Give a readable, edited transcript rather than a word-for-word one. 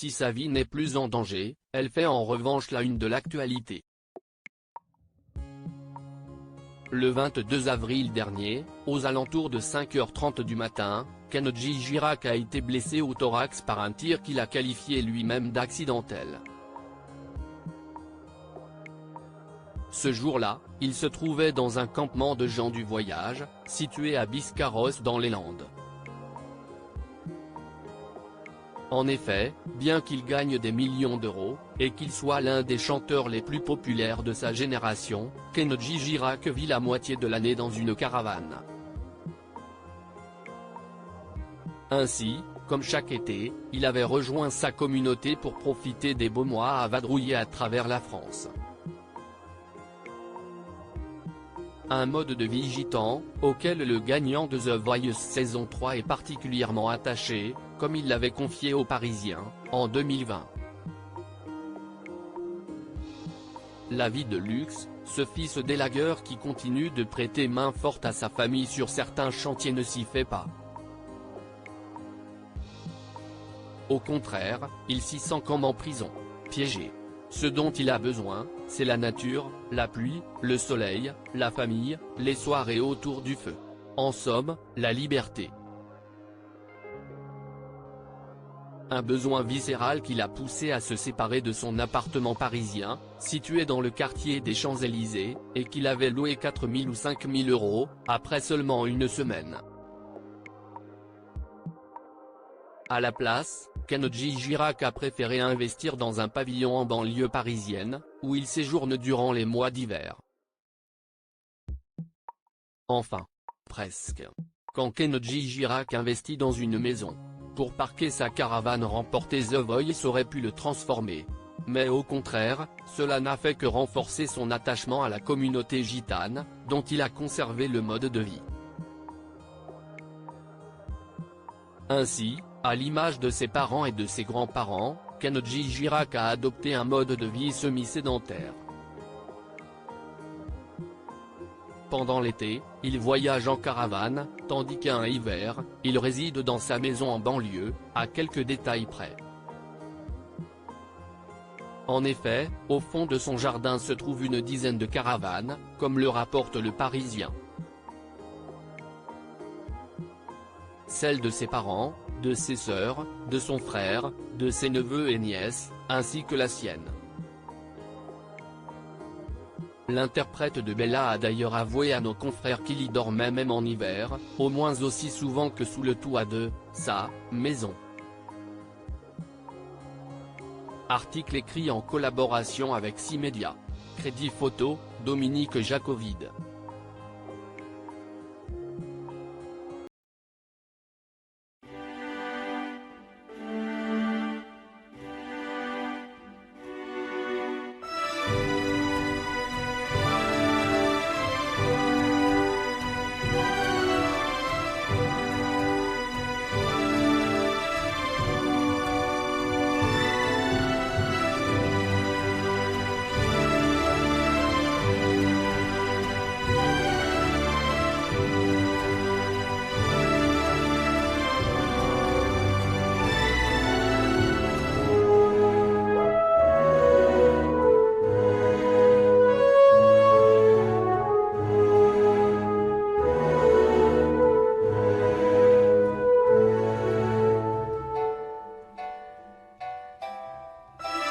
si sa vie n'est plus en danger, elle fait en revanche la une de l'actualité. Le 22 avril dernier, aux alentours de 5h30 du matin, Kenji Girac a été blessé au thorax par un tir qu'il a qualifié lui-même d'accidentel. Ce jour-là, il se trouvait dans un campement de gens du voyage, situé à Biscarrosse dans les Landes. En effet, bien qu'il gagne des millions d'euros, et qu'il soit l'un des chanteurs les plus populaires de sa génération, Kenji Girac vit la moitié de l'année dans une caravane. Ainsi, comme chaque été, il avait rejoint sa communauté pour profiter des beaux mois à vadrouiller à travers la France. Un mode de vie gitan, auquel le gagnant de The Voice saison 3 est particulièrement attaché, comme il l'avait confié aux Parisiens, en 2020. La vie de luxe, ce fils d'élagueur qui continue de prêter main forte à sa famille sur certains chantiers ne s'y fait pas. Au contraire, il s'y sent comme en prison, piégé. Ce dont il a besoin, c'est la nature, la pluie, le soleil, la famille, les soirées autour du feu. En somme, la liberté. Un besoin viscéral qui l'a poussé à se séparer de son appartement parisien, situé dans le quartier des Champs-Élysées, et qu'il avait loué 4 000 ou 5 000 euros, après seulement une semaine. À la place, Kenji Girac a préféré investir dans un pavillon en banlieue parisienne, où il séjourne durant les mois d'hiver. Enfin. Presque. Quand Kenji Girac investit dans une maison, pour parquer sa caravane remporter The Voice aurait pu le transformer. Mais au contraire, cela n'a fait que renforcer son attachement à la communauté gitane, dont il a conservé le mode de vie. Ainsi, à l'image de ses parents et de ses grands-parents, Kenji Girac a adopté un mode de vie semi-sédentaire. Pendant l'été, il voyage en caravane, tandis qu'un hiver, il réside dans sa maison en banlieue, à quelques détails près. En effet, au fond de son jardin se trouve une dizaine de caravanes, comme le rapporte Le Parisien. Celle de ses parents, de ses sœurs, de son frère, de ses neveux et nièces, ainsi que la sienne. L'interprète de Bella a d'ailleurs avoué à nos confrères qu'il y dormait même en hiver, au moins aussi souvent que sous le toit de sa maison. Article écrit en collaboration avec 6 médias. Crédit photo, Dominique Jacovide.